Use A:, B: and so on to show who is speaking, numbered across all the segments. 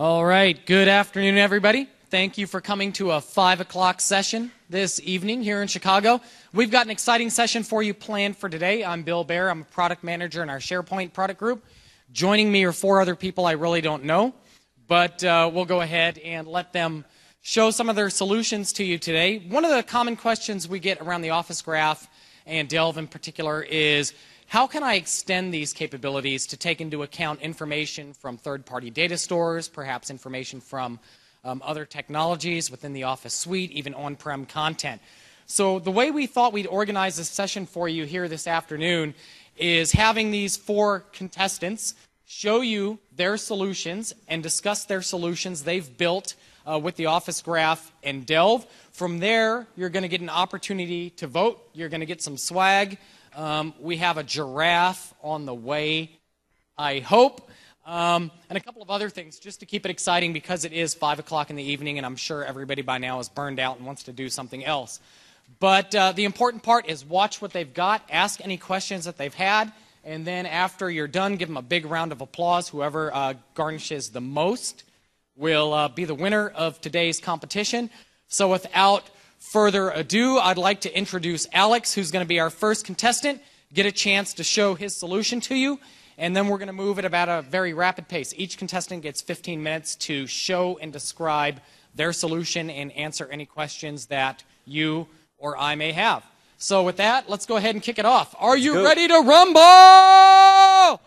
A: All right, good afternoon, everybody. Thank you for coming to a 5 o'clock session this evening here in Chicago. We've got an exciting session for you planned for today. I'm Bill Baer. I'm a product manager in our SharePoint product group. Joining me are 4 other people I really don't know, but we'll go ahead and let them show some of their solutions to you today. One of the common questions we get around the Office Graph, and Delve in particular, is how can I extend these capabilities to take into account information from third-party data stores, perhaps information from other technologies within the Office suite, even on-prem content? So the way we thought we'd organize this session for you here this afternoon is having these 4 contestants show you their solutions and discuss their solutions they've built with the Office Graph and Delve. From there, you're going to get an opportunity to vote. You're going to get some swag. We have a giraffe on the way, I hope, and a couple of other things just to keep it exciting because it is 5 o'clock in the evening and I'm sure everybody by now is burned out and wants to do something else. But the important part is watch what they've got, ask any questions that they've had, and then after you're done, give them a big round of applause. Whoever garnishes the most will be the winner of today's competition. So without further ado, I'd like to introduce Alex, who's going to be our first contestant, get a chance to show his solution to you, and then we're going to move at about a very rapid pace. Each contestant gets 15 minutes to show and describe their solution and answer any questions that you or I may have. So with that, let's go ahead and kick it off. Are you ready to rumble?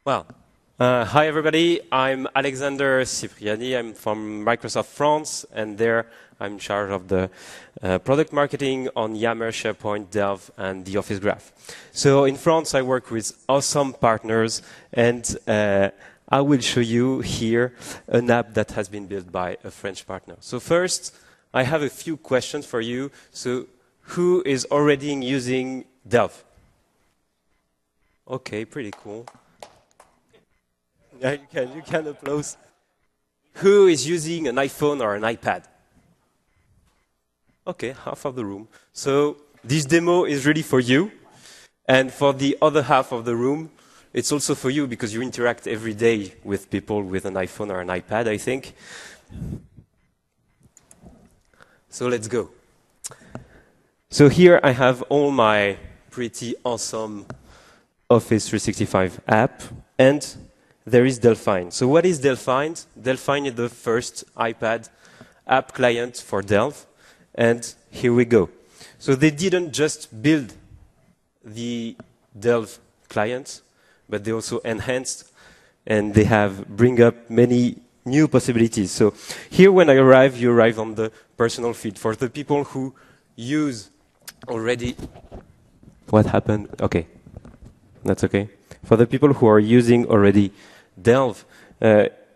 B: Well, hi everybody, I'm Alexander Cipriani, I'm from Microsoft France, and there I'm in charge of the product marketing on Yammer, SharePoint, Delve, and the Office Graph. So in France I work with awesome partners, and I will show you here an app that has been built by a French partner. So first, I have a few questions for you. So who is already using Delve? Okay, pretty cool. Yeah, you can applaud. Who is using an iPhone or an iPad? Okay, half of the room. So this demo is really for you. And for the other half of the room, it's also for you because you interact every day with people with an iPhone or an iPad, I think. So let's go. So here I have all my pretty awesome Office 365 app, and there is Delphine. So what is Delphine? Delphine is the first iPad app client for Delve. And here we go. So they didn't just build the Delve client, but they also enhanced and they have bring up many new possibilities. So here when I arrive, you arrive on the personal feed. For the people who use already... What happened? Okay. That's okay. For the people who are using already Delve,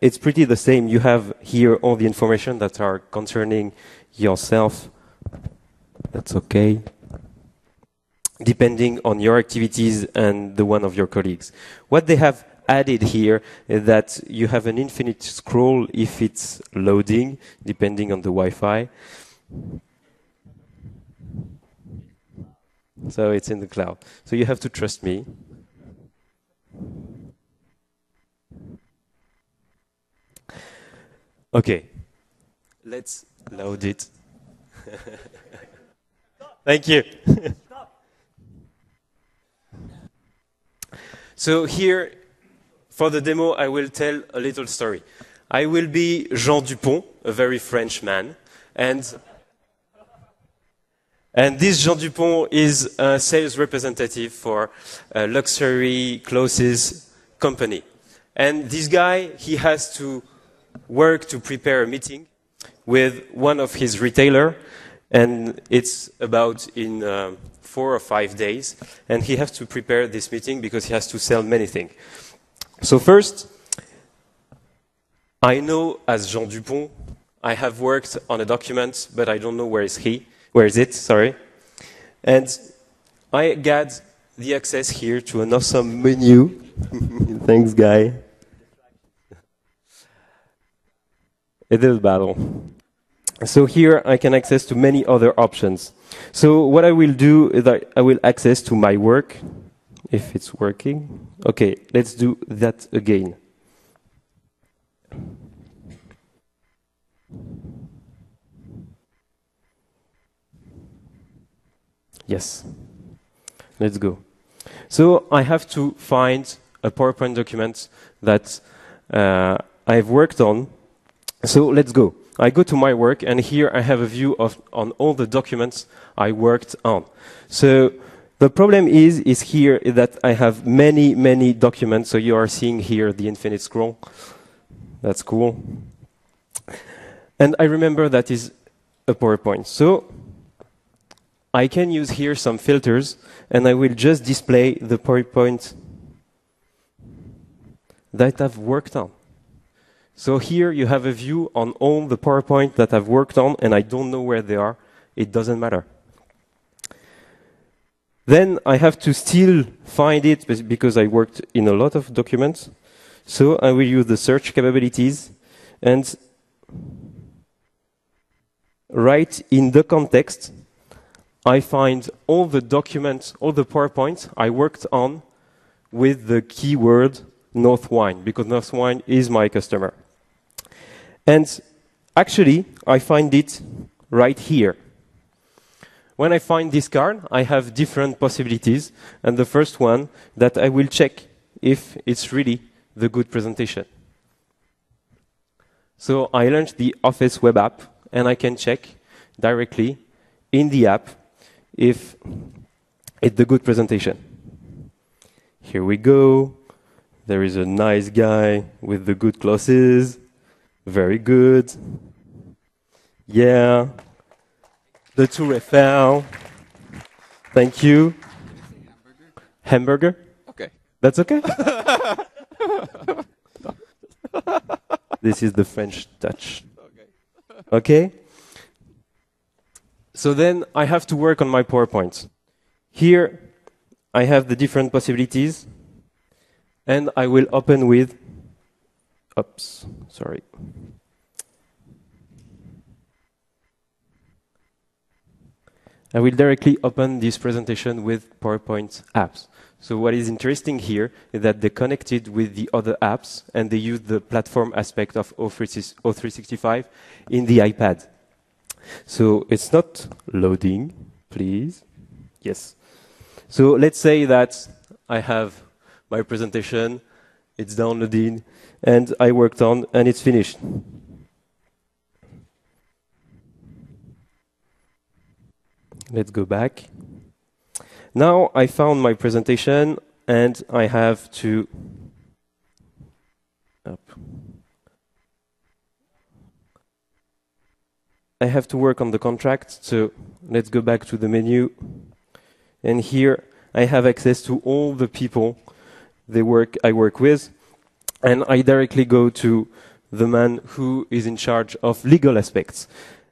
B: it's pretty the same. You have here all the information that are concerning yourself. That's okay. Depending on your activities and the one of your colleagues. What they have added here is that you have an infinite scroll if it's loading, depending on the Wi-Fi. So it's in the cloud. So you have to trust me. Okay, let's load it. Thank you. So here, for the demo, I will tell a little story. I will be Jean Dupont, a very French man, and this Jean Dupont is a sales representative for a luxury clothes company. And this guy, he has to work to prepare a meeting with one of his retailer, and it's about in 4 or 5 days, and he has to prepare this meeting because he has to sell many things. So first, I know as Jean Dupont, I have worked on a document, but I don't know where is it, sorry. And I got the access here to an awesome menu. Thanks, guy. It is battle. So here I can access to many other options. So what I will do is I will access to my work, if it's working. Okay, let's do that again. Yes, let's go. So I have to find a PowerPoint document that I've worked on. So let's go. I go to my work, and here I have a view on all the documents I worked on. So the problem is here that I have many documents. So you are seeing here the infinite scroll. That's cool. And I remember that is a PowerPoint. So I can use here some filters, and I will just display the PowerPoint that I've worked on. So here you have a view on all the PowerPoint that I've worked on, and I don't know where they are. It doesn't matter. Then I have to still find it because I worked in a lot of documents. So I will use the search capabilities, and right in the context, I find all the documents, all the PowerPoints I worked on with the keyword Northwine, because Northwine is my customer. And actually, I find it right here. When I find this card, I have different possibilities. And the first one, that I will check if it's really the good presentation. So I launch the Office web app, and I can check directly in the app if it's the good presentation. Here we go. There is a nice guy with the good glasses. Very good. Yeah. The Tour Eiffel. Thank you. Hamburger?
C: Okay.
B: That's okay? This is the French touch. Okay? So then I have to work on my PowerPoint. Here I have the different possibilities, and I will open with, oops, sorry. I will directly open this presentation with PowerPoint apps. So what is interesting here is that they connected with the other apps, and they use the platform aspect of O365 in the iPad. So it's not loading, please. Yes. So let's say that I have my presentation, it's downloading, and I worked on, and it's finished. Let's go back. Now I found my presentation, and I have to I have to work on the contract. So let's go back to the menu, and here I have access to all the people I work with, and I directly go to the man who is in charge of legal aspects.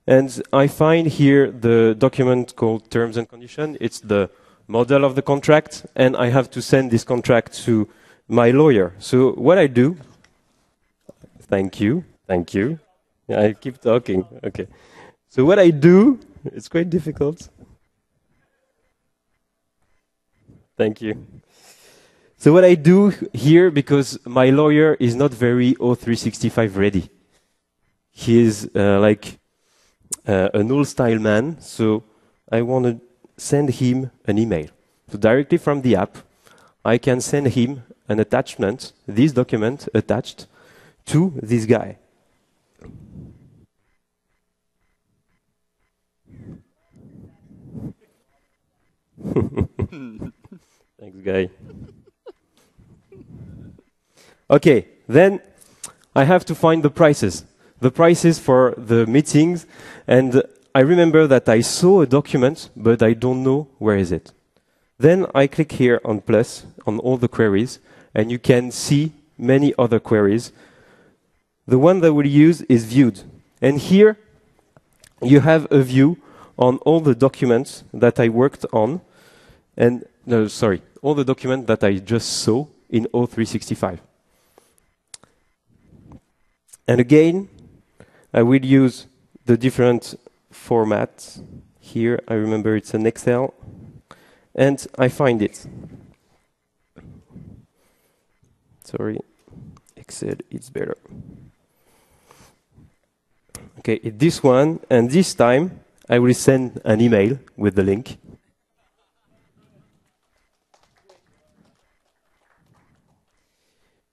B: And I find here the document called Terms and Conditions. It's the model of the contract, and I have to send this contract to my lawyer. So what I do, thank you. Yeah, I keep talking, okay. So what I do, it's quite difficult. Thank you. So what I do here, because my lawyer is not very O365 ready. He is like an old-style man, so I want to send him an email. So directly from the app, I can send him an attachment, this document attached to this guy. Thanks, guy. Okay, then I have to find the prices for the meetings, and I remember that I saw a document, but I don't know where is it. Then I click here on plus on all the queries, and you can see many other queries. The one that we'll use is viewed, and here you have a view on all the documents that I worked on, and no, sorry, all the documents that I just saw in O365. And again, I will use the different formats. Here, I remember it's an Excel, and I find it. Sorry, Excel, it's better. Okay, it's this one, and this time I will send an email with the link.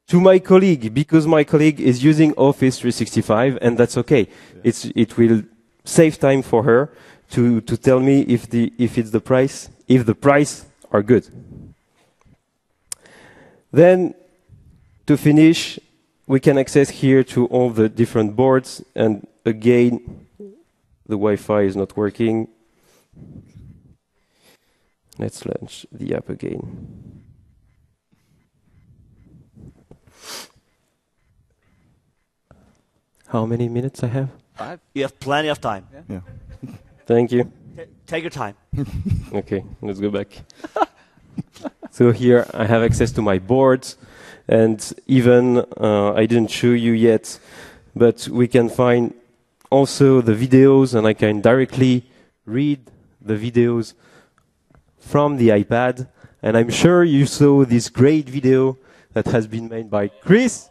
B: To my colleague, because my colleague is using Office 365, and that's okay. Yeah. It will save time for her to tell me if the price are good. Then, to finish, we can access here to all the different boards, and again, the Wi-Fi is not working. Let's launch the app again. How many minutes I have?
C: 5. You have plenty of time.
D: Yeah.
B: Thank you.
C: Take your time.
B: Okay, let's go back. So here I have access to my boards, and even I didn't show you yet, but we can find also the videos, and I can directly read the videos from the iPad. And I'm sure you saw this great video that has been made by Chris.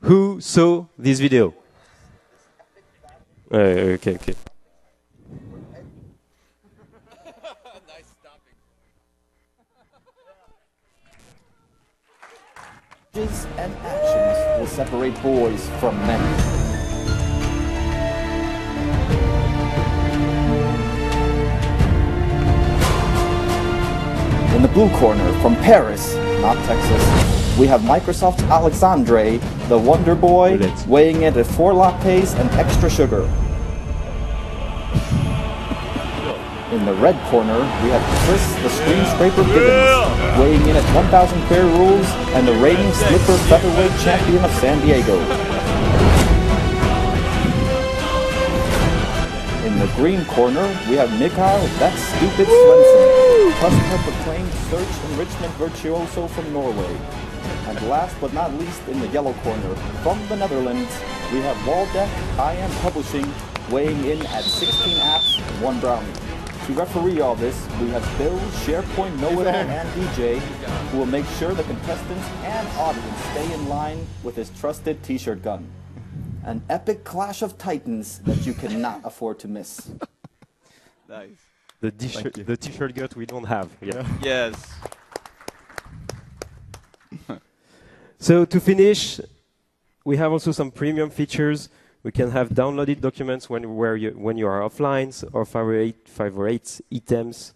B: Who saw this video? Okay.
E: Nice stopping.
F: And actions will separate boys from men. In the blue corner, from Paris, not Texas, we have Microsoft's Alexandre, the Wonder Boy, weighing in at 4 lattes and extra sugar. In the red corner, we have Chris, the Screen Scraper Biggins, weighing in at 1,000 fair rules and the reigning slipper featherweight champion of San Diego. In the green corner, we have Mikael, that stupid Svensson, customer-proclaimed search enrichment virtuoso from Norway. And last but not least, in the yellow corner, from the Netherlands, we have Waldeck IM Publishing, weighing in at 16 apps and 1 brownie. To referee all this, we have Bill, SharePoint Know-It-All, and DJ, who will make sure the contestants and audience stay in line with his trusted t-shirt gun. An epic clash of titans that you cannot afford to miss.
D: Nice.
B: The t-shirt gut we don't have. Yeah.
D: Yes.
B: So to finish, we have also some premium features. We can have downloaded documents when you are offline, or favorite items.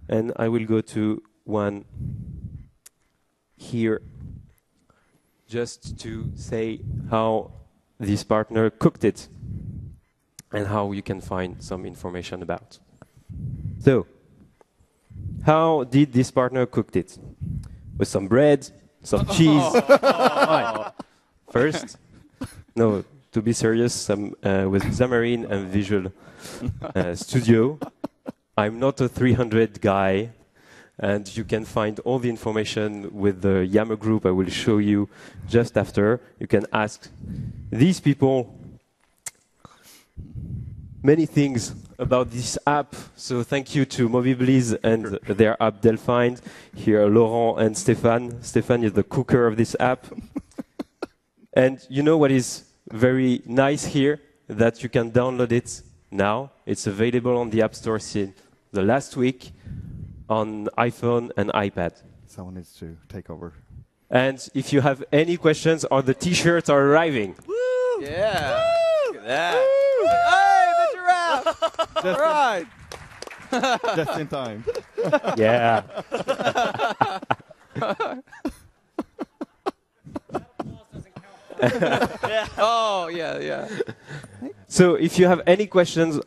B: And I will go to one here just to say how this partner cooked it and how you can find some information about. So, how did this partner cook it? With some bread, some cheese. First, no, to be serious, some with Xamarin and Visual Studio. I'm not a 300 guy, and you can find all the information with the Yammer group I will show you just after. You can ask these people many things about this app. So thank you to Movibliz and their app Delphine. Here, Laurent and Stéphane. Stéphane is the cooker of this app. And you know what is very nice here? That you can download it now. It's available on the App Store since the last week on iPhone and iPad.
D: Someone needs to take over.
B: And if you have any questions, or the T-shirts are arriving.
E: Woo! Yeah.
D: Woo!
E: Look at that. Woo! Hey, the giraffe!
D: Just
E: right.
D: Just in time.
B: Yeah.
E: Oh, yeah.
B: So if you have any questions,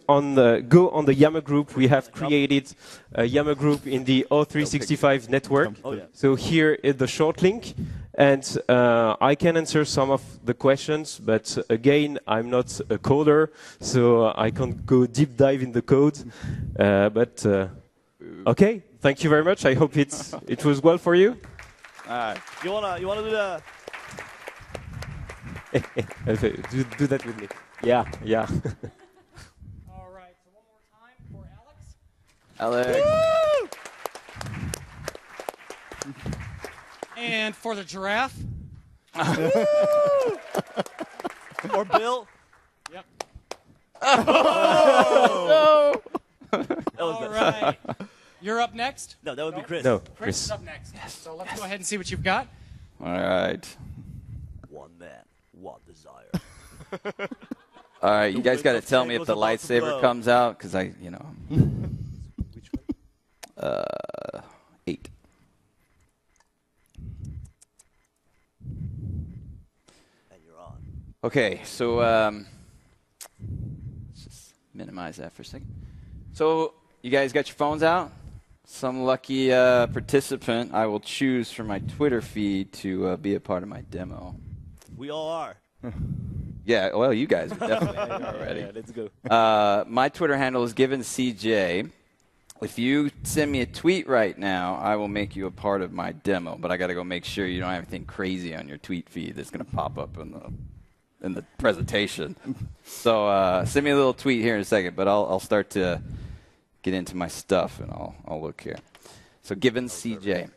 B: go on the Yammer group. We have created a Yammer group in the O365 network. So here is the short link. And I can answer some of the questions, but again, I'm not a coder, so I can't go deep dive in the code. Okay, thank you very much. I hope it was well for you.
C: You wanna do the
B: do that with me. Yeah, yeah.
A: All right, so one more time for Alex.
E: Alex.
A: And for the giraffe.
C: Or Bill.
A: Yep.
E: No.
A: All right. You're up next.
C: No, that would be Chris.
B: No,
A: Chris
B: Chris.
A: is up next. Yes. So let's go ahead and see what you've got.
E: All right.
C: One man, one desire.
E: All right, you guys got to
C: wind of
E: tell
C: change
E: me if
C: was
E: the
C: about to
E: lightsaber
C: blow.
E: comes out, because I, 8.
C: And you're on.
E: Okay, so let's just minimize that for a second. So you guys got your phones out? Some lucky participant I will choose from my Twitter feed to be a part of my demo.
C: We all are.
E: Yeah, well, you guys are definitely already.
C: Yeah, let's go.
E: My Twitter handle is givencj. If you send me a tweet right now, I will make you a part of my demo. But I got to go make sure you don't have anything crazy on your tweet feed that's going to pop up in the presentation. So send me a little tweet here in a second. But I'll start to get into my stuff, and I'll look here. So givencj.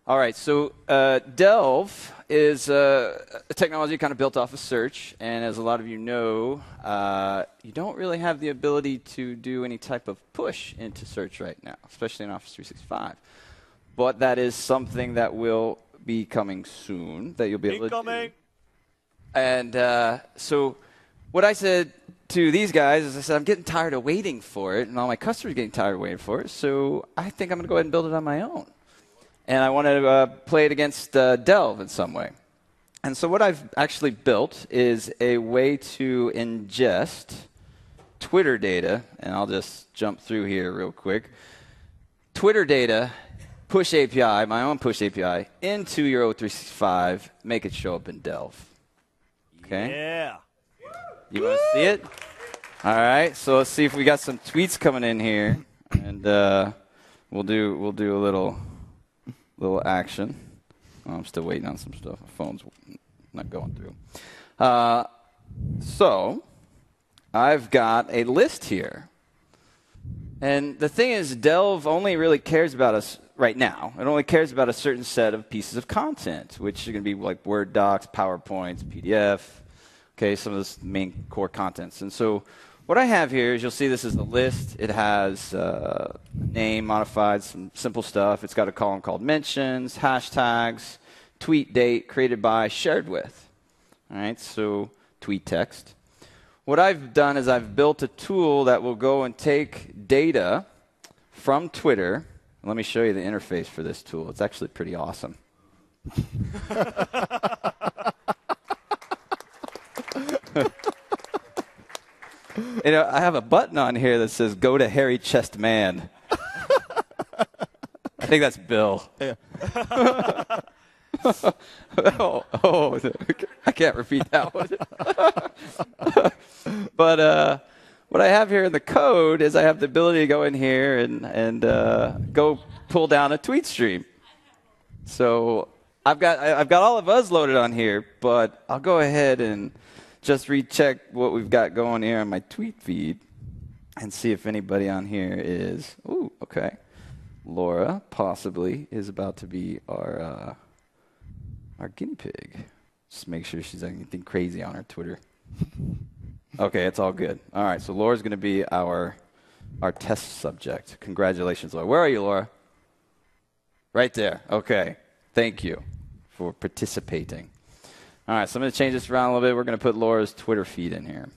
E: All right, so Delve is a technology kind of built off of search, and as a lot of you know, you don't really have the ability to do any type of push into search right now, especially in Office 365. But that is something that will be coming soon that you'll be able to
C: Incoming.
E: do. And so what I said to these guys is I said, I'm getting tired of waiting for it, and all my customers are getting tired of waiting for it, so I think I'm going to go ahead and build it on my own. And I want to play it against Delve in some way. And so what I've actually built is a way to ingest Twitter data, and I'll just jump through here real quick. Twitter data, push API, my own push API, into your O365, make it show up in Delve. Okay?
C: Yeah.
E: You want to see it? All right, so let's see if we got some tweets coming in here, and we'll do a little action. Oh, I'm still waiting on some stuff. My phone's not going through. So I've got a list here. And the thing is, Delve only really cares about us right now. It only cares about a certain set of pieces of content, which are going to be like Word docs, PowerPoints, PDF, okay, some of the main core contents. And so what I have here is you'll see this is a list. It has name, modified, some simple stuff. It's got a column called mentions, hashtags, tweet date, created by, shared with. All right, so tweet text. What I've done is I've built a tool that will go and take data from Twitter. Let me show you the interface for this tool. It's actually pretty awesome. I have a button on here that says "Go to Hairy Chest Man." I think that's Bill. Yeah. oh, I can't repeat that one. But what I have here in the code is I have the ability to go in here and go pull down a tweet stream. So I've got all of us loaded on here, but I'll go ahead and just recheck what we've got going here on my tweet feed and see if anybody on here is. Ooh, okay. Laura possibly is about to be our guinea pig. Just make sure she's anything crazy on her Twitter. Okay, it's all good. All right, so Laura's going to be our test subject. Congratulations, Laura. Where are you, Laura? Right there. Okay. Thank you for participating. All right, so I'm going to change this around a little bit. We're going to put Laura's Twitter feed in here.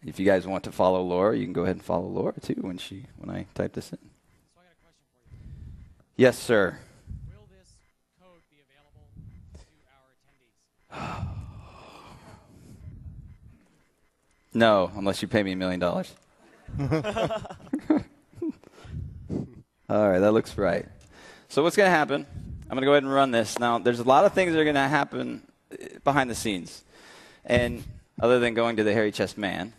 E: If you guys want to follow Laura, you can go ahead and follow Laura too when I type this in.
A: So I got a question for you.
E: Yes, sir.
A: Will this code be available to our attendees?
E: No, unless you pay me $1 million. All right, that looks right. So what's going to happen? I'm going to go ahead and run this. Now, there's a lot of things that are going to happen behind the scenes. And other than going to the hairy chest man,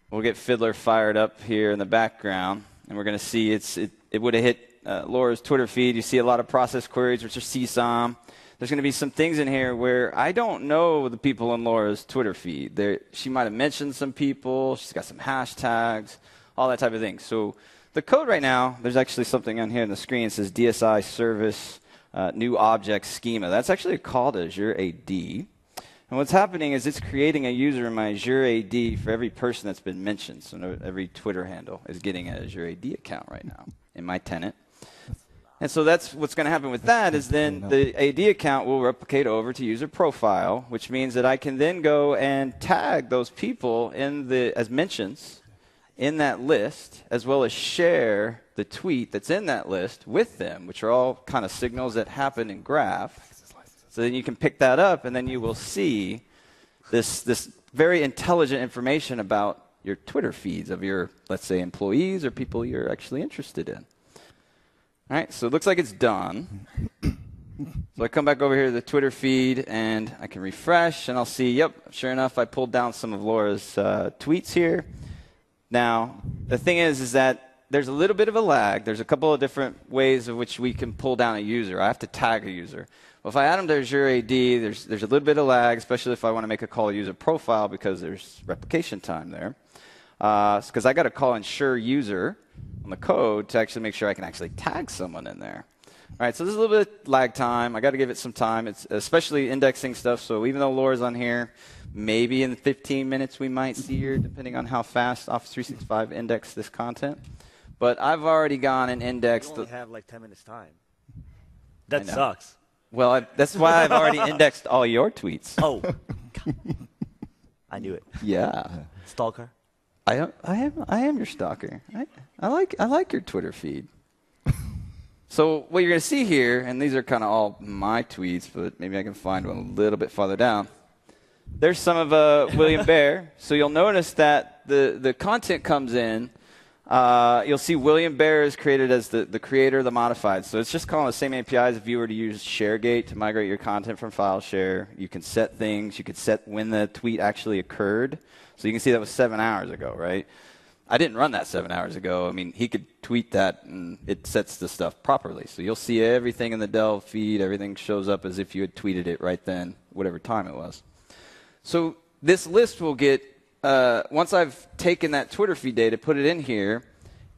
E: we'll get Fiddler fired up here in the background, and we're going to see it would have hit Laura's Twitter feed, you see a lot of process queries, which are CSOM. There's going to be some things in here where I don't know the people in Laura's Twitter feed. She might have mentioned some people. She's got some hashtags, all that type of thing. So the code right now, there's actually something on here on the screen. It says DSI service new object schema. That's actually called Azure AD. And what's happening is it's creating a user in my Azure AD for every person that's been mentioned. So every Twitter handle is getting an Azure AD account right now in my tenant. And so that's what's going to happen with that is then the AD account will replicate over to user profile, which means that I can then go and tag those people as mentions in that list, as well as share the tweet that's in that list with them, which are all kind of signals that happen in Graph. So then you can pick that up, and then you will see this very intelligent information about your Twitter feeds of your, let's say, employees or people you're actually interested in. All right, so it looks like it's done. So I come back over here to the Twitter feed, and I can refresh, and I'll see, yep, sure enough, I pulled down some of Laura's tweets here. Now, the thing is that there's a little bit of a lag. There's a couple of different ways of which we can pull down a user. I have to tag a user. Well, if I add them to Azure AD, there's a little bit of lag, especially if I want to make a call user profile because there's replication time there. Because I got to call ensure user on the code to actually make sure I can actually tag someone in there. All right, so there's a little bit of lag time. I got to give it some time. It's especially indexing stuff. So even though Laura's on here, maybe in 15 minutes we might see her, depending on how fast Office 365 index this content. But I've already gone and indexed.
C: You only have like 10 minutes time. That sucks.
E: Well, that's why I've already indexed all your tweets.
C: Oh, I knew it.
E: Yeah.
C: Stalker.
E: I am your stalker. I like your Twitter feed. So what you're going to see here, and these are kind of all my tweets, but maybe I can find one a little bit farther down. There's some of William Bear. So you'll notice that the content comes in. You'll see William Bear is created as the creator of the modified. So it's just calling the same APIs if you were to use ShareGate to migrate your content from file share. You can set things. You could set when the tweet actually occurred. So you can see that was 7 hours ago, right? I didn't run that 7 hours ago. I mean, he could tweet that, and it sets the stuff properly. So you'll see everything in the Delve feed. Everything shows up as if you had tweeted it right then, whatever time it was. So this list will get, once I've taken that Twitter feed data, put it in here,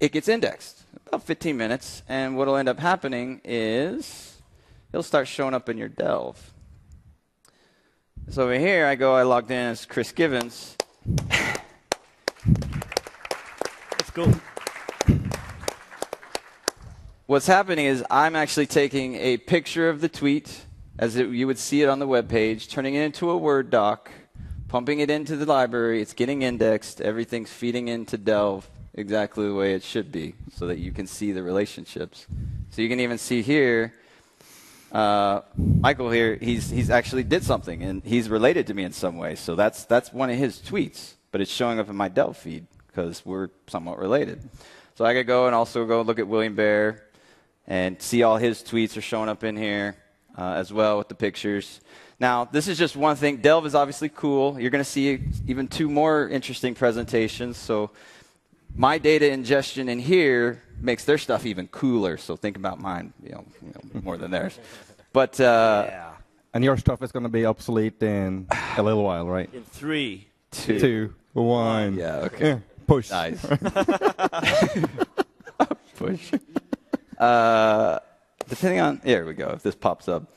E: it gets indexed, about 15 minutes. And what will end up happening is it'll start showing up in your Delve. So over here, I logged in as Chris Givens.
C: Let's go.
E: What's happening is I'm actually taking a picture of the tweet as you would see it on the web page, turning it into a Word doc, pumping it into the library. It's getting indexed. Everything's feeding into Delve exactly the way it should be so that you can see the relationships. So you can even see here, Michael here, he's actually did something, and he's related to me in some way. So that's one of his tweets, but it's showing up in my Delve feed because we're somewhat related. So I could go and also go look at William Bear and see all his tweets are showing up in here as well with the pictures. Now, this is just one thing. Delve is obviously cool. You're going to see even 2 more interesting presentations. So my data ingestion in here makes their stuff even cooler. So think about mine, more than theirs. But
C: Yeah.
D: And your stuff is going to be obsolete in a little while, right?
C: In 3,
D: 2, 1.
E: Yeah, okay.
D: Yeah, push.
E: Nice. Push. Depending on, here we go, if this pops up.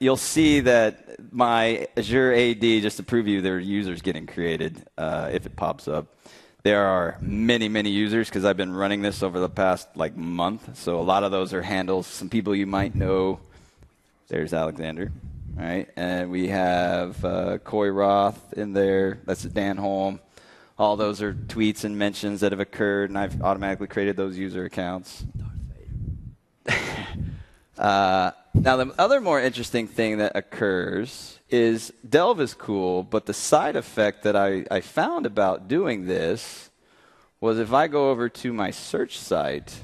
E: You'll see that my Azure AD, just to prove you there are users getting created, if it pops up. There are many, many users because I've been running this over the past month. So a lot of those are handles. Some people you might know. There's Alexander, right? And we have Coy Roth in there. That's Dan Holm. All those are tweets and mentions that have occurred, and I've automatically created those user accounts. Now, the other more interesting thing that occurs is Delve is cool, but the side effect that I found about doing this was if I go over to my search site,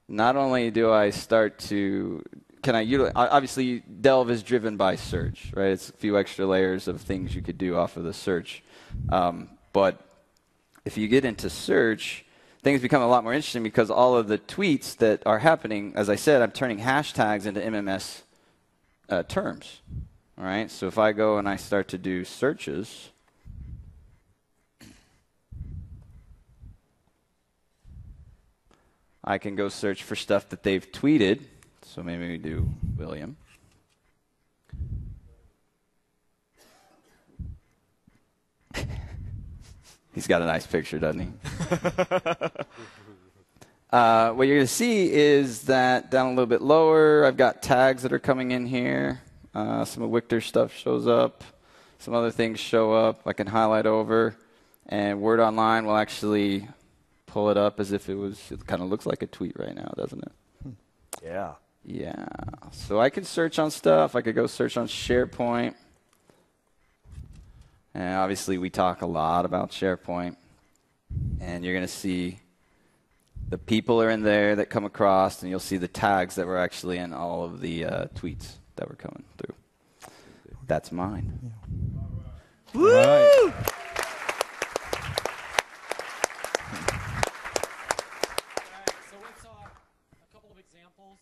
E: not only do I start to, can I utilize, obviously Delve is driven by search, right? It's a few extra layers of things you could do off of the search. But if you get into search, things become a lot more interesting because all of the tweets that are happening, as I said, I'm turning hashtags into MMS terms. All right, so if I go and I start to do searches, I can go search for stuff that they've tweeted. So maybe we do William. He's got a nice picture, doesn't he? What you're going to see is that down a little bit lower, I've got tags that are coming in here. Some of Victor's stuff shows up. Some other things show up. I can highlight over. And Word Online will actually pull it up as if it kind of looks like a tweet right now, doesn't it?
C: Yeah.
E: Yeah. So I could search on stuff. I could go search on SharePoint. And obviously, we talk a lot about SharePoint. And you're going to see the people are in there that come across, and you'll see the tags that were actually in all of the tweets that were coming through. That's mine.
C: Yeah. Woo! Right.
A: So we saw a couple of examples.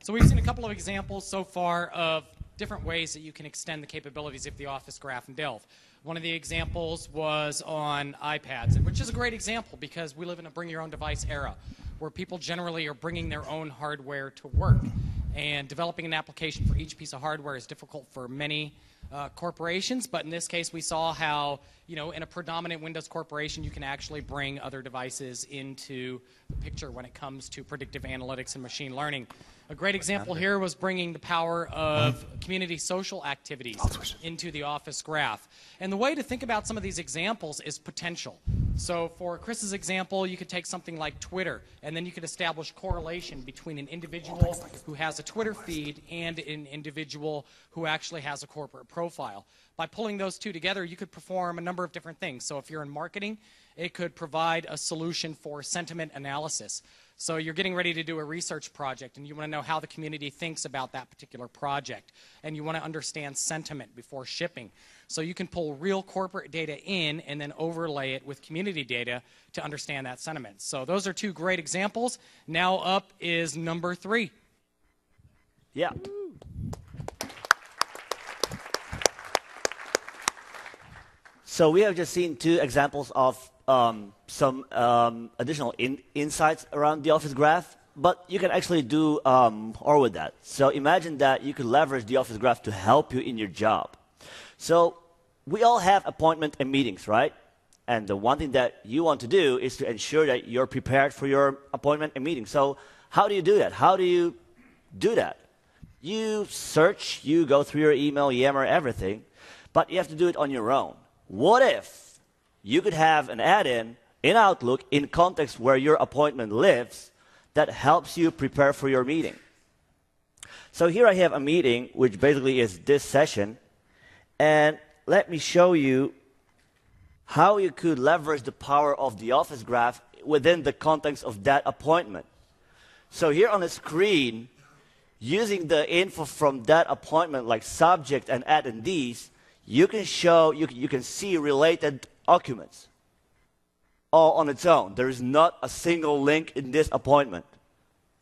A: So we've seen a couple of examples so far of different ways that you can extend the capabilities of the Office Graph in Delve. One of the examples was on iPads, which is a great example because we live in a bring-your-own-device era where people generally are bringing their own hardware to work. And developing an application for each piece of hardware is difficult for many corporations, but in this case we saw how, in a predominant Windows corporation you can actually bring other devices into the picture when it comes to predictive analytics and machine learning. A great example here was bringing the power of community social activities into the Office Graph. And the way to think about some of these examples is potential. So for Chris's example, you could take something like Twitter, and then you could establish correlation between an individual who has a Twitter feed and an individual who actually has a corporate profile. By pulling those two together, you could perform a number of different things. So if you're in marketing, it could provide a solution for sentiment analysis. So you're getting ready to do a research project, and you want to know how the community thinks about that particular project, and you want to understand sentiment before shipping. So you can pull real corporate data in and then overlay it with community data to understand that sentiment. So those are two great examples. Now up is number 3.
C: Yeah. So we have just seen 2 examples of some additional insights around the Office Graph, but you can actually do more with that. So imagine that you could leverage the Office Graph to help you in your job. So we all have appointments and meetings, right? And the one thing that you want to do is to ensure that you're prepared for your appointment and meeting. So how do you do that? How do you do that? You search, you go through your email, Yammer, everything, but you have to do it on your own. What if you could have an add-in in Outlook in context where your appointment lives that helps you prepare for your meeting? So here I have a meeting, which basically is this session, and let me show you how you could leverage the power of the Office Graph within the context of that appointment. So here on the screen, using the info from that appointment, like subject and attendees, you can see related documents all on its own. There is not a single link in this appointment.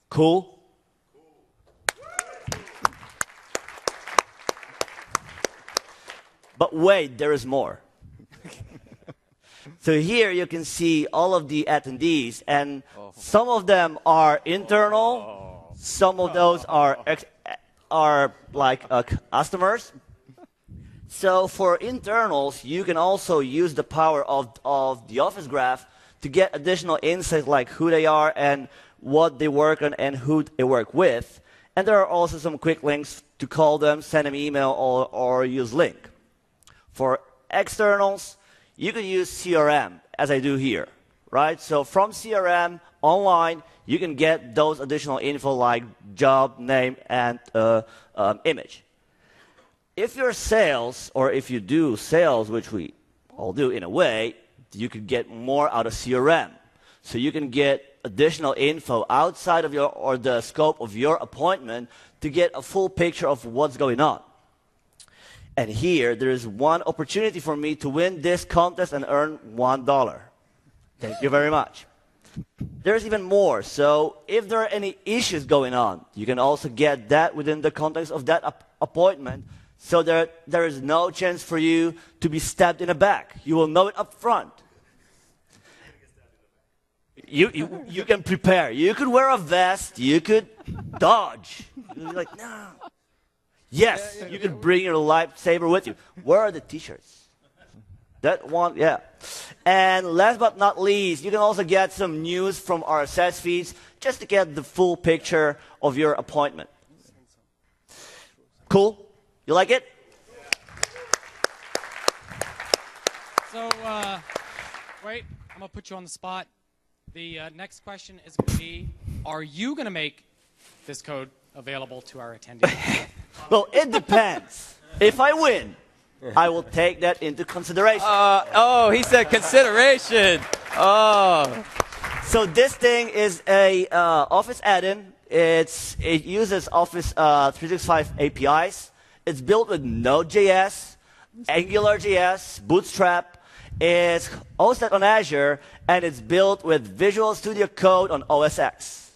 C: Cool? But wait, there is more. So here you can see all of the attendees, and some of them are internal, some of those are like customers. So for internals, you can also use the power of the Office Graph to get additional insights like who they are and what they work on and who they work with. And there are also some quick links to call them, send them email, or use link. For externals, you can use CRM, as I do here, right? So from CRM, online, you can get those additional info like job, name, and image. If you're sales, or if you do sales, which we all do in a way, you could get more out of CRM. So you can get additional info outside of the scope of your appointment to get a full picture of what's going on. And here, there is one opportunity for me to win this contest and earn $1. Thank you very much. There's even more. So if there are any issues going on, you can also get that within the context of that appointment, so that there is no chance for you to be stabbed in the back. You will know it up front. You can prepare. You could wear a vest. You could dodge. You're like, no. Yes, you could bring your lightsaber with you. Where are the T-shirts? That one, yeah. And last but not least, you can also get some news from RSS feeds just to get the full picture of your appointment. Cool? You like it?
A: So, wait, I'm going to put you on the spot. The next question is going to be, are you going to make this code available to our attendees?
C: Well, it depends. If I win, I will take that into consideration.
E: Oh, he said consideration. Oh.
C: So this thing is a Office add-in. It uses Office 365 APIs. It's built with Node.js, AngularJS, Bootstrap. It's hosted on Azure, and it's built with Visual Studio Code on OS X.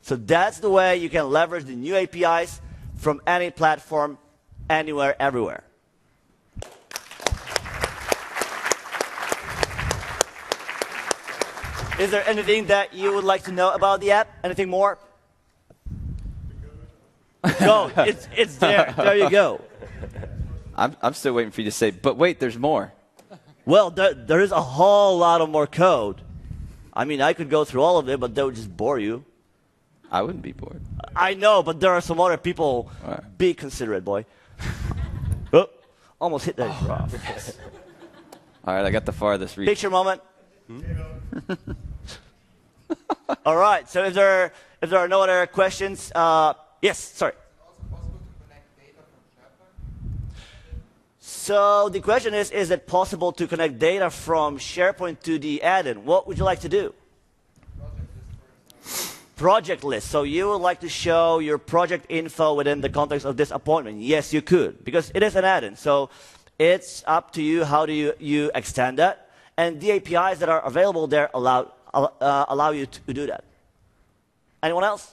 C: So that's the way you can leverage the new APIs from any platform, anywhere, everywhere. Is there anything that you would like to know about the app? Anything more? No, it's there. There you go.
E: I'm still waiting for you to say, but wait, there's more.
C: Well, there is a whole lot of more code. I mean, I could go through all of it, but that would just bore you.
E: I wouldn't be bored.
C: I know, but there are some other people.
E: All right.
C: Be considerate, boy. Oh, almost hit that drop.
E: All right, I got the farthest reach.
C: Picture moment. All right. So if there are no other questions, yes. Sorry. So the question is it possible to connect data from SharePoint to the add-in? What would you like to do? Project list. So you would like to show your project info within the context of this appointment? Yes, you could, because it is an add-in. So it's up to you how do you extend that. And the APIs that are available there allow you to do that. Anyone else?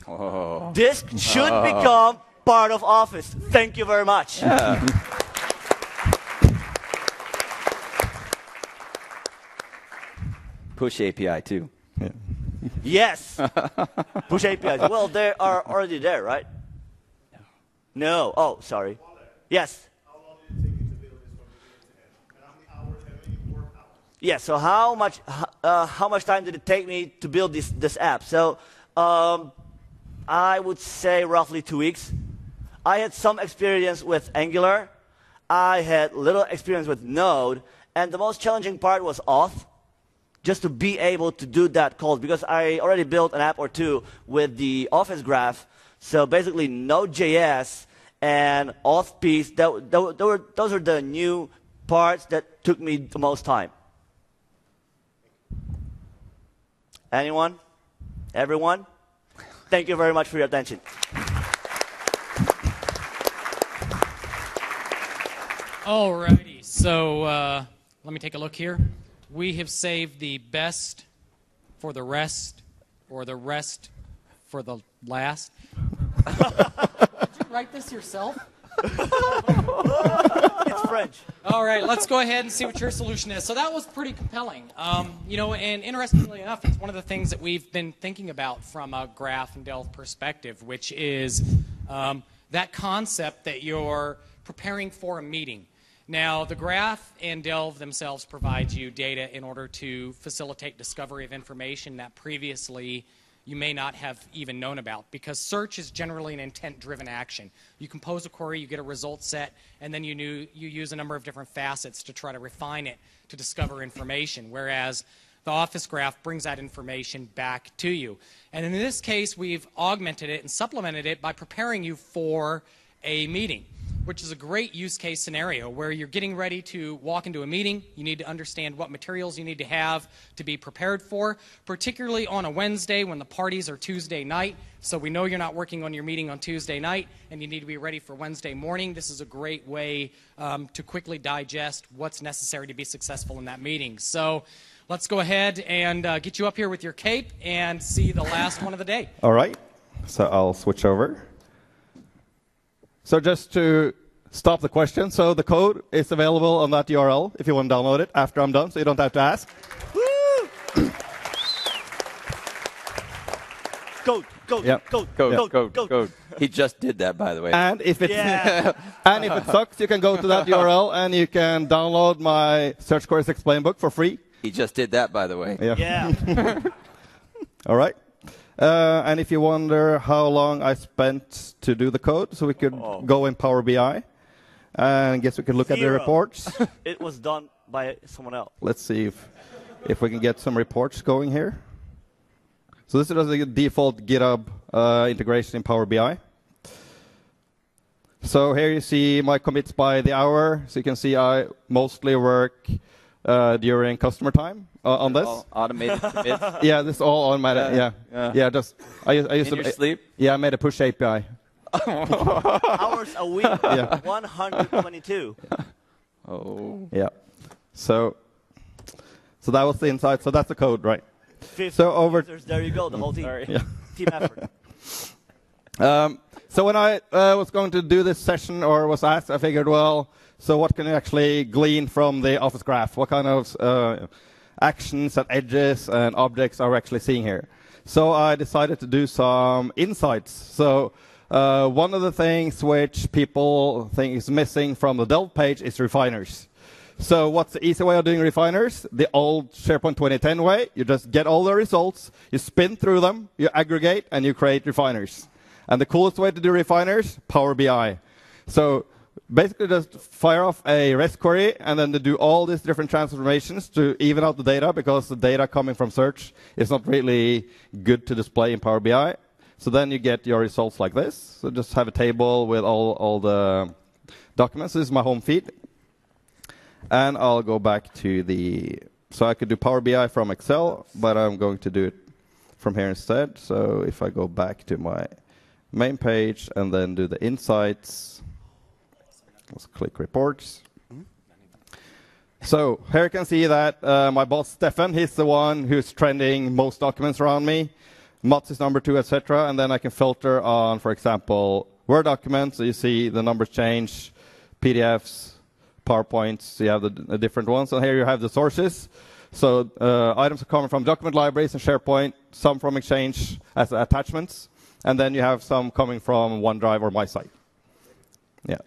E: Oh.
C: This should become part of Office. Thank you very much.
E: Yeah. Push API too.
C: Yes. Push APIs. Well, they are already there, right? No. Oh, sorry. Yes.
G: How long did it take you to build this from beginning to end? And how many hours have you worked hours?
C: Yeah. So how much time did it take me to build this app? So I would say roughly 2 weeks. I had some experience with Angular. I had little experience with Node, and the most challenging part was auth. Just to be able to do that code, because I already built an app or two with the Office graph. So basically, Node.js and auth piece, those are the new parts that took me the most time. Anyone? Everyone? Thank you very much for your attention.
A: Alrighty, so let me take a look here. We have saved the best for the rest, or the rest for the last. Did you write this yourself?
C: It's French.
A: All right, let's go ahead and see what your solution is. So that was pretty compelling. You know, and interestingly enough, it's one of the things that we've been thinking about from a graph and delve perspective, which is that concept that you're preparing for a meeting. Now, the graph and delve themselves provide you data in order to facilitate discovery of information that previously you may not have even known about, because search is generally an intent-driven action. You compose a query, you get a result set, and then you use a number of different facets to try to refine it to discover information, whereas the Office graph brings that information back to you. And in this case, we've augmented it and supplemented it by preparing you for a meeting. which is a great use case scenario where you're getting ready to walk into a meeting. You need to understand what materials you need to have to be prepared for, particularly on a Wednesday when the parties are Tuesday night. So we know you're not working on your meeting on Tuesday night, and you need to be ready for Wednesday morning. This is a great way to quickly digest what's necessary to be successful in that meeting. So let's go ahead and get you up here with your cape and see the last one of the day.
D: All right. So I'll switch over. So just to stop the question, so the code is available on that URL if you want to download it after I'm done, so you don't have to ask.
C: Code.
D: Yep.
E: Code. He just did that, by the way.
D: And if it and if it sucks, you can go to that URL and you can download my Search Queries Explain book for free.
E: He just did that, by the way.
C: Yeah.
D: All right. And if you wonder how long I spent to do the code, so we could go in Power BI, and I guess we could look at the reports.
C: It was done by someone else.
D: Let's see if we can get some reports going here. So this is the default GitHub integration in Power BI. So here you see my commits by the hour. So you can see I mostly work during customer time on this.
E: All automated commits.
D: Yeah, this is all automated. Yeah. Just I used
E: In
D: to
E: your sleep?
D: Yeah, I made a push API.
C: Hours a week.
D: Yeah.
C: 122.
E: Oh.
D: Yeah. So that was the insight. So that's the code, right?
C: 50
D: So over.
C: users, there you go, the whole team.
D: Yeah.
C: Team effort.
D: So when I was going to do this session or was asked, I figured, well, so what can you actually glean from the Office graph? What kind of actions and edges and objects are we actually seeing here? So I decided to do some insights. So one of the things which people think is missing from the Delve page is refiners. So what's the easy way of doing refiners? The old SharePoint 2010 way. You just get all the results, you spin through them, you aggregate, and you create refiners. And the coolest way to do refiners, Power BI. So basically just fire off a REST query and then to do all these different transformations to even out the data, because the data coming from search is not really good to display in Power BI. So then you get your results like this. So just have a table with all the documents. This is my home feed. And I'll go back to so I could do Power BI from Excel, but I'm going to do it from here instead. So if I go back to my main page and then do the insights, let's click reports. So here you can see that my boss, Stefan, he's the one who's trending most documents around me. Mats is number 2, etc. And then I can filter on, for example, Word documents. So you see the numbers change, PDFs, PowerPoints, so you have the different ones. And here you have the sources. So items are coming from document libraries and SharePoint, some from Exchange as attachments, and then you have some coming from OneDrive or MySite. Yeah.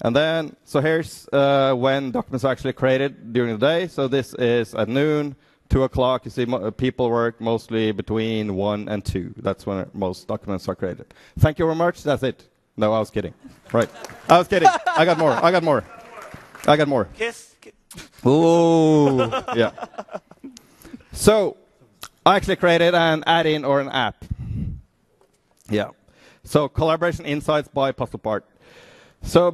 D: And then, so here's when documents are actually created during the day. So this is at noon, 2 o'clock. You see people work mostly between 1 and 2. That's when most documents are created. Thank you very much. That's it. No, I was kidding. Right. I was kidding. I got more.
C: Kiss.
D: Ooh. Yeah. So I actually created an add-in or an app. Yeah. So collaboration insights by PuzzlePart. So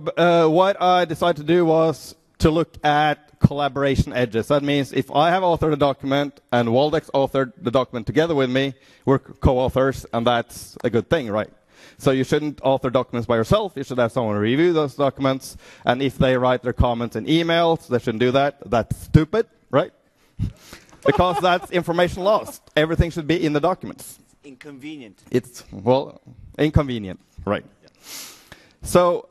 D: what I decided to do was to look at collaboration edges. That means if I have authored a document and Waldex authored the document together with me, we're co-authors, and that's a good thing, right? So you shouldn't author documents by yourself. You should have someone review those documents. And if they write their comments in emails, they shouldn't do that. That's stupid, right? Because that's information lost. Everything should be in the documents.
C: Inconvenient.
D: It's, well, inconvenient, right? So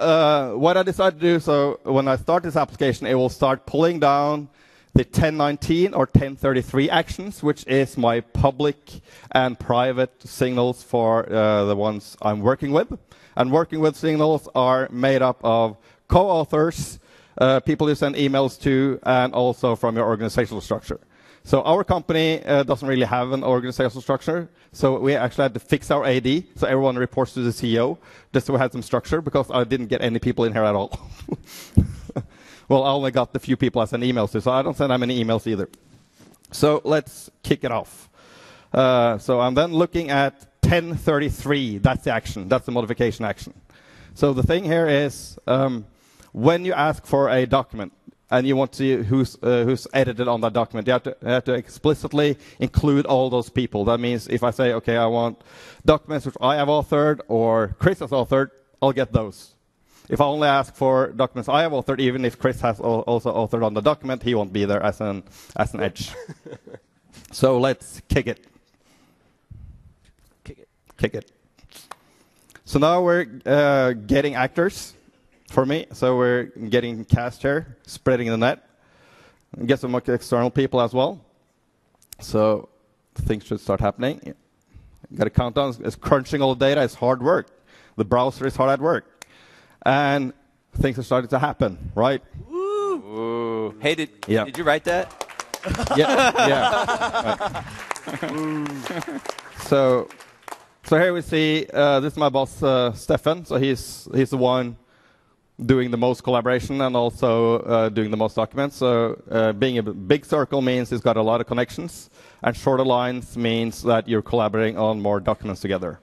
D: what I decided to do, so when I start this application, it will start pulling down the 1019 or 1033 actions, which is my public and private signals for the ones I'm working with. And working with signals are made up of co-authors, people you send emails to, and also from your organizational structure. So our company doesn't really have an organizational structure, so we actually had to fix our AD, so everyone reports to the CEO, just so we had some structure, because I didn't get any people in here at all. Well, I only got the few people I send emails to, so I don't send that many emails either. So let's kick it off. So I'm then looking at 1033. That's the action. That's the modification action. So the thing here is when you ask for a document and you want to see who's edited on that document, you have to explicitly include all those people. That means if I say, okay, I want documents which I have authored or Chris has authored, I'll get those. If I only ask for documents I have authored, even if Chris has also authored on the document, he won't be there as an edge. So let's kick it. Kick it. So now we're getting actors for me. So we're getting cast here, spreading the net. Get some external people as well. So things should start happening. Got a countdown. It's crunching all the data. It's hard work. The browser is hard at work. And things are starting to happen, right?
E: Woo. Hey, did you write that?
D: Yeah. Right. So here we see, this is my boss, Stefan. So he's the one doing the most collaboration and also doing the most documents. So being a big circle means he's got a lot of connections, and shorter lines means that you're collaborating on more documents together.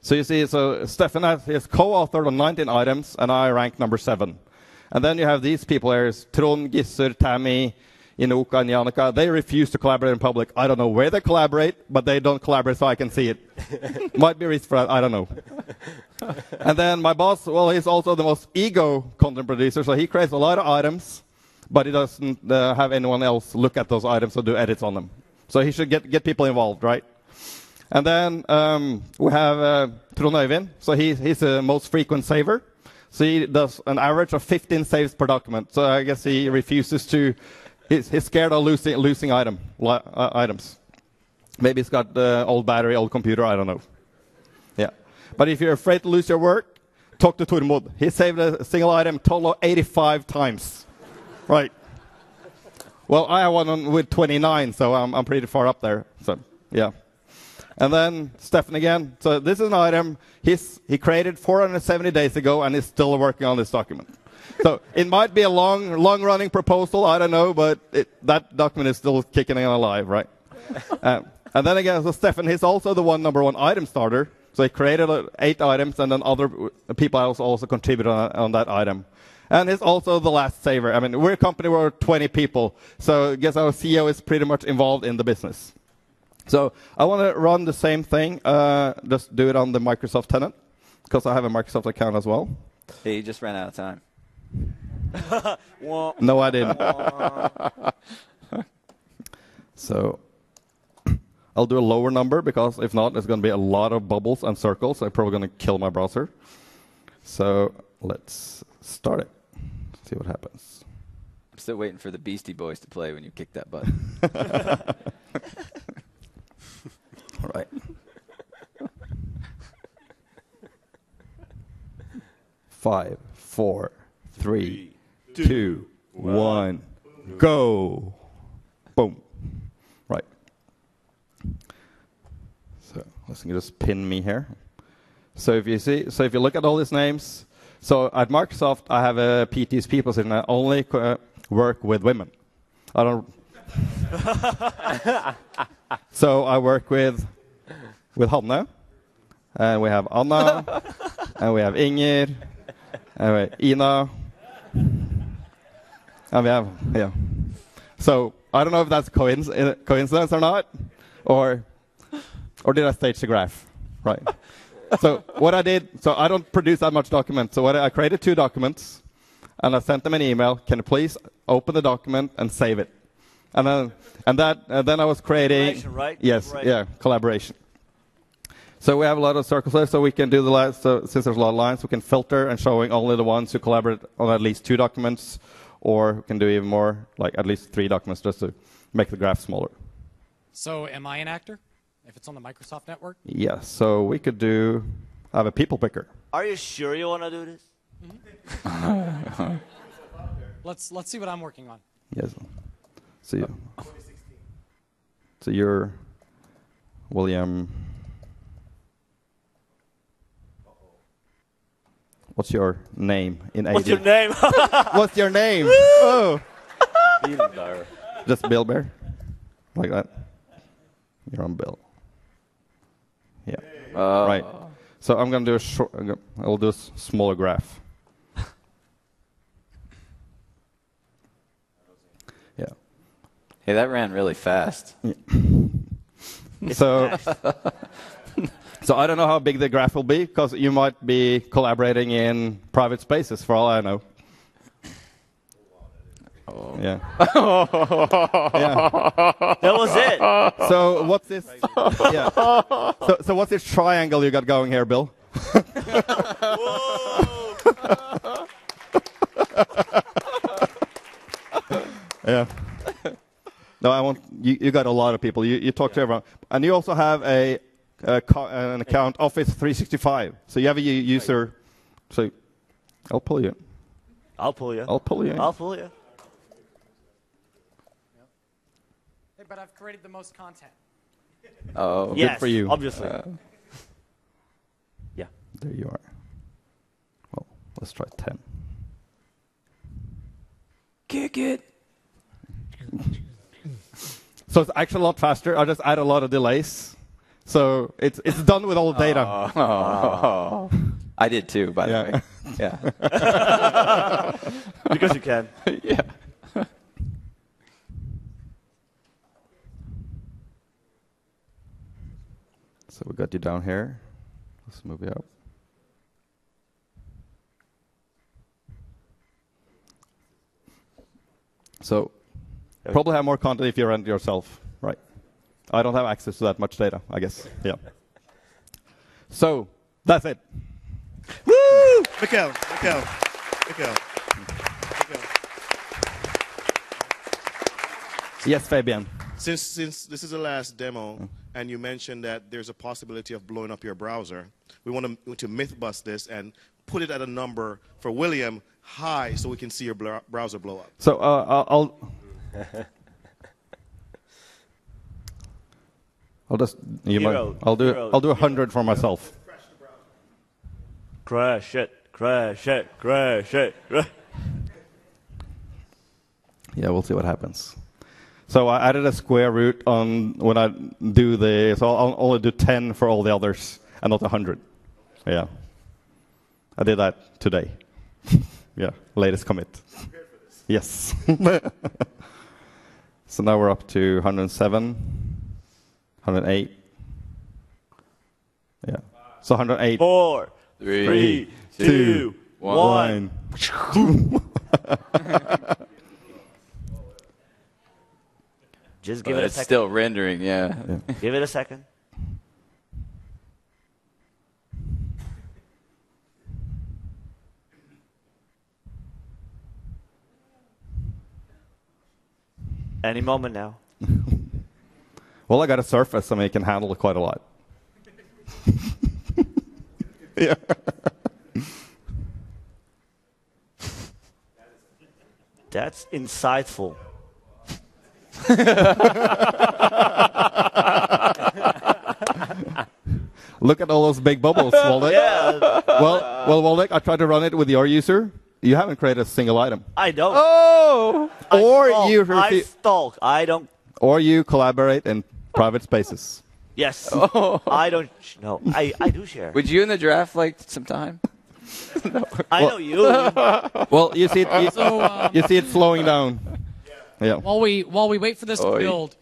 D: So you see, so Stefan has co-authored on 19 items, and I rank number 7. And then you have these people here, Trond, Gisser, Tammy, Inoka, and Janika. They refuse to collaborate in public. I don't know where they collaborate, but they don't collaborate so I can see it. Might be reason for that, I don't know. And then my boss, well, he's also the most ego content producer, so he creates a lot of items, but he doesn't have anyone else look at those items or do edits on them. So he should get people involved, right? And then we have Trond Øyvind. So he's the most frequent saver. So he does an average of 15 saves per document. So I guess he refuses to. He's scared of losing items. Maybe he's got old battery, old computer. I don't know. Yeah. But if you're afraid to lose your work, talk to Tormod. He saved a single item total of 85 times. Right. Well, I have one with 29, so I'm pretty far up there. So yeah. And then Stefan again. So this is an item he created 470 days ago and is still working on this document. So it might be a long-running proposal, I don't know, but that document is still kicking and alive, right? And then again, so Stefan, he's also the number one item starter. So he created 8 items, and then other people also contributed on that item. And he's also the last saver. I mean, we're a company where 20 people, so I guess our CEO is pretty much involved in the business. So I want to run the same thing, just do it on the Microsoft tenant, because I have a Microsoft account as well.
E: Hey, you just ran out of time.
D: No, I didn't. So I'll do a lower number, because if not, there's going to be a lot of bubbles and circles. I'm probably going to kill my browser. So let's start it. See what happens.
E: I'm still waiting for the Beastie Boys to play when you kick that button.
D: All right. 5, 4, 3, 2, 1, go. Boom. Right. So let's just pin me here. So if you look at all these names, so at Microsoft I have a PTSP position. I only work with women. I don't. So I work with Hanne, and we have Anna, and we have Inger, and we have Ina, and we have, yeah. So I don't know if that's coincidence or not, or did I stage the graph, right? So what I did, so I don't produce that much document. So I created 2 documents, and I sent them an email. Can you please open the document and save it? And then I was creating,
C: collaboration, right?
D: Yes,
C: Right.
D: yeah, collaboration. So we have a lot of circles there, so we can do the last. So since there's a lot of lines, we can filter and showing only the ones who collaborate on at least 2 documents, or we can do even more, like at least 3 documents, just to make the graph smaller.
A: So am I an actor if it's on the Microsoft network?
D: Yes. So we could have a people picker.
C: Are you sure you want to do this?
A: Let's see what I'm working on.
D: Yes. So you're William. What's your name in AD?
C: What's your name?
D: What's your name? Oh.
B: Bill Bear.
D: Just Bill Bear? Like that? You're on Bill. Yeah. Right. So I'm going to do I'll do a smaller graph.
E: Hey, that ran really fast.
D: So, so I don't know how big the graph will be, because you might be collaborating in private spaces, for all I know. Oh. Yeah. Yeah.
C: That was it.
D: So what's this? Yeah. So what's this triangle you got going here, Bill? Yeah. No, I want you got a lot of people. You talk to everyone, and you also have an account Office 365. So you have a user. So I'll pull you.
C: I'll pull you.
D: I'll pull you.
C: I'll pull you.
A: Hey, but I've created the most content.
E: Oh,
C: Yes,
D: good for you.
C: Obviously. Yeah.
D: There you are. Well, let's try 10.
E: kick it.
D: So it's actually a lot faster. I just add a lot of delays. So it's done with all the data.
E: Oh. I did too, by the way. Yeah.
C: Because you can.
E: Yeah.
D: So we got you down here. Let's move you up. So probably have more content if you run it yourself, right? I don't have access to that much data, I guess. Yeah. So that's it.
G: Woo! Mikhail.
D: Yes, Fabian.
G: Since this is the last demo, and you mentioned that there's a possibility of blowing up your browser, we want to myth bust this and put it at a number for William high, so we can see your browser blow up.
D: So I'll just I'll do 100 for myself.
C: Crash it.
D: Yeah, we'll see what happens. So I added a square root on when I do the, so I'll only do 10 for all the others and not 100. Yeah. I did that today. Yeah, latest commit. Yes. So now we're up to 107, 108. Yeah. So 108.
C: 4,
E: 3,
C: 2, 1. Just give it a
E: It's
C: second.
E: still rendering, yeah.
C: Give it a second. Any moment now.
D: Well, I got a Surface, so it can handle quite a lot. Yeah.
C: That's insightful.
D: Look at all those big bubbles, Waldeck.
C: Yeah,
D: Well, Waldeck, I tried to run it with your user. You haven't created a single item.
C: I don't.
E: Oh!
C: I stalk. I don't.
D: Or you collaborate in private spaces.
C: Yes.
E: Oh.
C: I don't. No. I do share.
E: Would you in the draft like some time?
C: I know you.
D: Well, you see it. You see it slowing down. Yeah.
A: While we wait for this to build,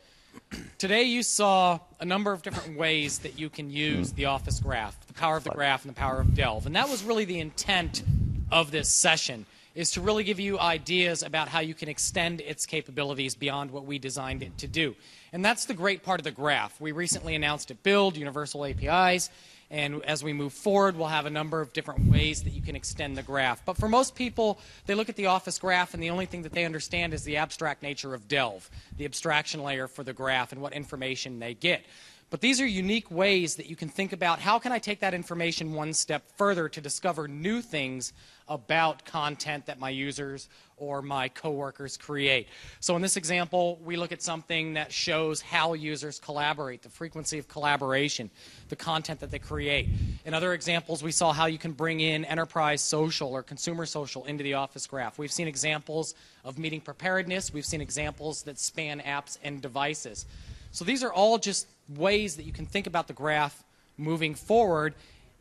A: today you saw a number of different ways that you can use the Office graph, the power of the graph and the power of Delve. And that was really the intent of this session, is to really give you ideas about how you can extend its capabilities beyond what we designed it to do. And that's the great part of the graph. We recently announced at Build Universal APIs, and as we move forward, we'll have a number of different ways that you can extend the graph. But for most people, they look at the Office graph, and the only thing that they understand is the abstract nature of Delve, the abstraction layer for the graph and what information they get. But these are unique ways that you can think about how can I take that information one step further to discover new things about content that my users or my coworkers create. So in this example, we look at something that shows how users collaborate, the frequency of collaboration, the content that they create. In other examples, we saw how you can bring in enterprise social or consumer social into the Office graph. We've seen examples of meeting preparedness. We've seen examples that span apps and devices. So these are all just ways that you can think about the graph moving forward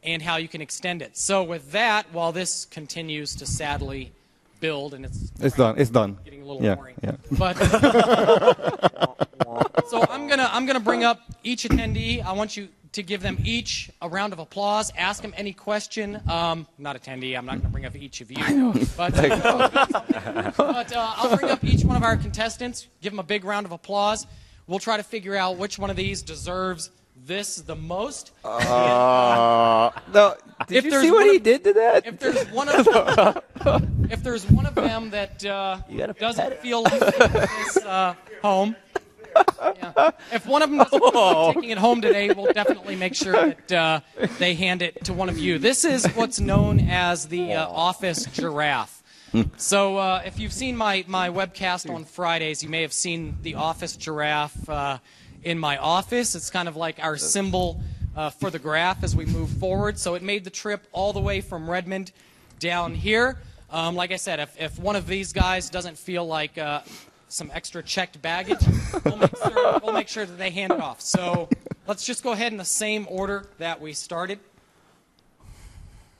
A: and how you can extend it. So with that, while this continues to sadly build, and
D: It's done. It's done.
A: getting a little
D: Yeah.
A: boring.
D: Yeah.
A: But so I'm gonna bring up each attendee. I want you to give them each a round of applause. Ask them any question. Not attendee. I'm not gonna bring up each of you. But I'll bring up each one of our contestants. Give them a big round of applause. We'll try to figure out which one of these deserves this the most.
E: No, did you
A: there's
E: see what
A: one
E: he
A: of-
E: did to that?
A: If there's one of them that doesn't feel like taking this home, yeah. If one of them doesn't feel like taking it home today, we'll definitely make sure that they hand it to one of you. This is what's known as the office giraffe. So if you've seen my webcast on Fridays, you may have seen the office giraffe in my office. It's kind of like our symbol for the graph as we move forward. So it made the trip all the way from Redmond down here. Like I said, if one of these guys doesn't feel like some extra checked baggage, we'll make sure that they hand it off. So let's just go ahead in the same order that we started.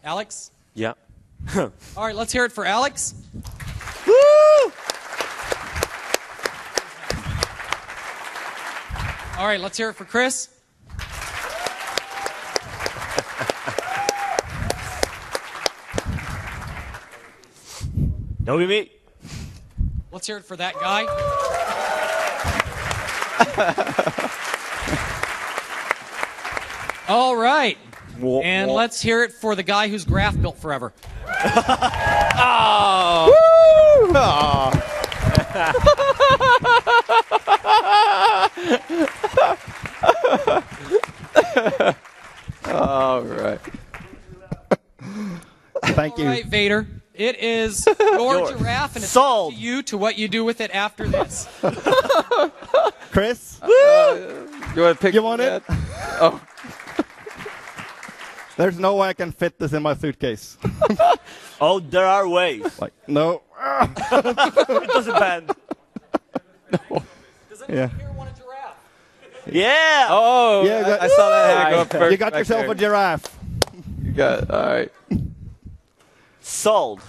A: Alex?
B: Yeah.
A: All right, let's hear it for Alex.
C: Woo!
A: All right, let's hear it for Chris.
C: Don't be me.
A: Let's hear it for that guy. All right. And let's hear it for the guy whose graph built forever.
E: All right.
D: Thank you.
A: All right, Vader. It is your giraffe, and it's
C: Sold.
A: up to you to what you do with it after this.
D: Chris,
E: You want to pick?
D: You want it?
E: Oh,
D: there's no way I can fit this in my suitcase.
C: Oh, there are ways.
D: Like, no.
C: It doesn't bend.
A: Does
D: Yeah.
A: anyone here want a giraffe?
C: Yeah.
E: oh,
D: Yeah,
E: I saw that hand go up first.
D: You got
E: back
D: yourself
E: there.
D: a giraffe.
E: You got all right.
C: Sold.